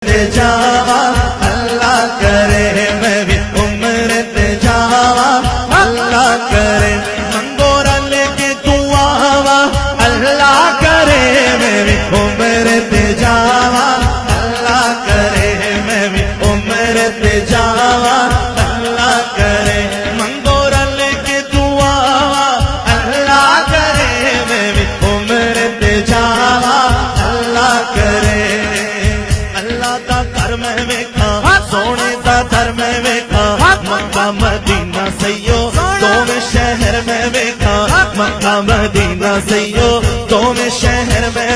جاوا اللہ کرے میں بھی عمر تے جاوا اللہ کرے منگو رل کے دعاوا اللہ کرے میں بھی عمر تے جاوا اللہ کرے میں بھی عمر تے جاوا اللہ کرے منگو رل کے دعاوا اللہ کرے میں بھی عمر تے جاوا اللہ کرے میں ویکھا سونے دا در میں ویکھا مکہ مدینہ سیو دونوں شہر میں ویکھا مکہ مدینہ سیو دونوں شہر میں